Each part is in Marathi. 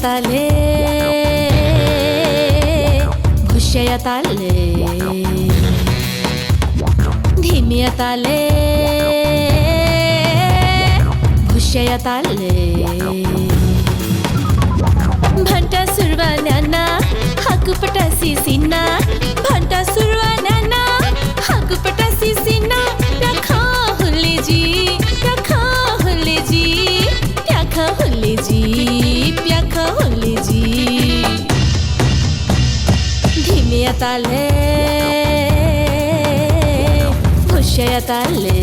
ताले भुष्या ताले धीम्या ताले भुष्या ताले भंटा सुरवान्यांना हाकुपटासी सीना भंटा सुरवान्यांना हाकुपटासी सीना प्याखा हुल्ले जी प्याखा हुल्ले जी प्याखा हुल्ले जी प्याखा हुल्ले जी धीम्या ताले भुष्या ताले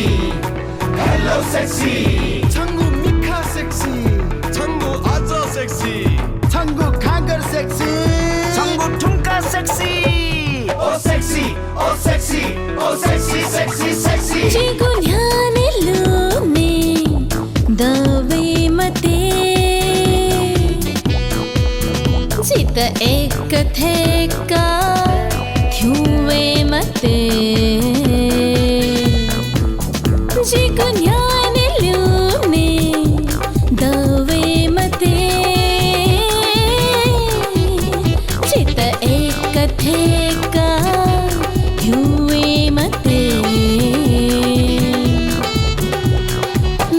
Hello sexy 창구 미카 섹시 창구 아저 섹시 창구 가글 섹시 Changu Thumka sexy Oh sexy oh sexy oh sexy sexy sexy जिगुन्याने लुने Dave मते जित एक थे का थ्युवे मते जिगुन्याने लुने दवे मते जित एक थे का थ्युवे मते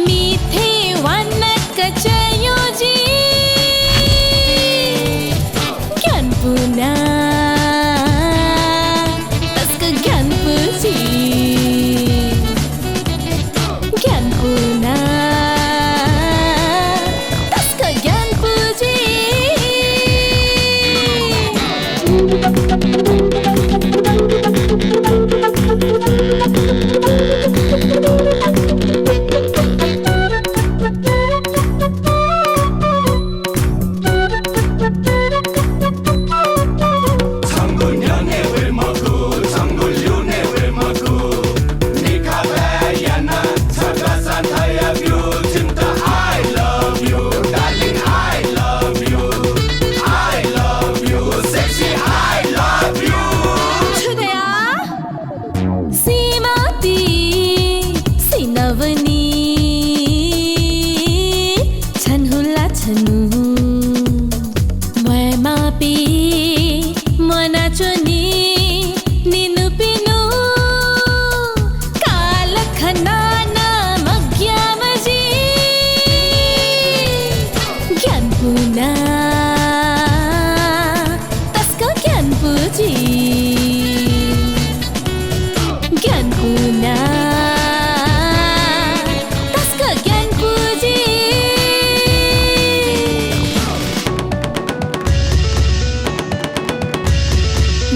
मीठे वानक चयोजी ज्ञानपुना तस्क ज्ञानपुजी ज्ञानपुना तस्क ज्ञानपुजी Changu nyane will magu Changu lyune will magu Nika bayana Chaka santaya view Chinta I love you Darling I love you I love you Sexy I love you छुदया सीमाती सिनवनी छनहुला छनु मैं मापी मना चुनी निनु पिनु काल खनाना मग्या मजी ज्ञानपुना तस्का ज्ञानपुजी ज्ञानपुना तस्का ज्ञानपुजी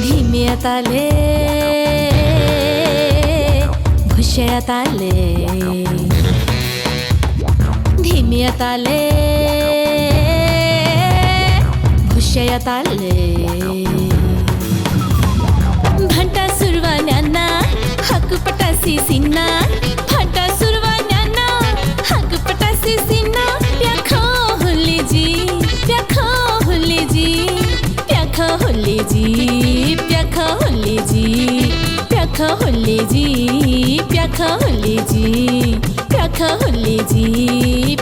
धीम्या ताले भुष्या ताले धीम्या ताले भुष्या ताले भंटा सुरवान्यांना हाकुपटासी सीना भंटा सुरवान्यांना हाकुपटासी सीना प्याखा हुल्ले जी प्याखा हुल्ले जी प्याखा हुल्ले जी प्याखा हुल्ले जी प्याखा हुल्ले जी प्याखा हुल्ले जी प्याखा हुल्ले जी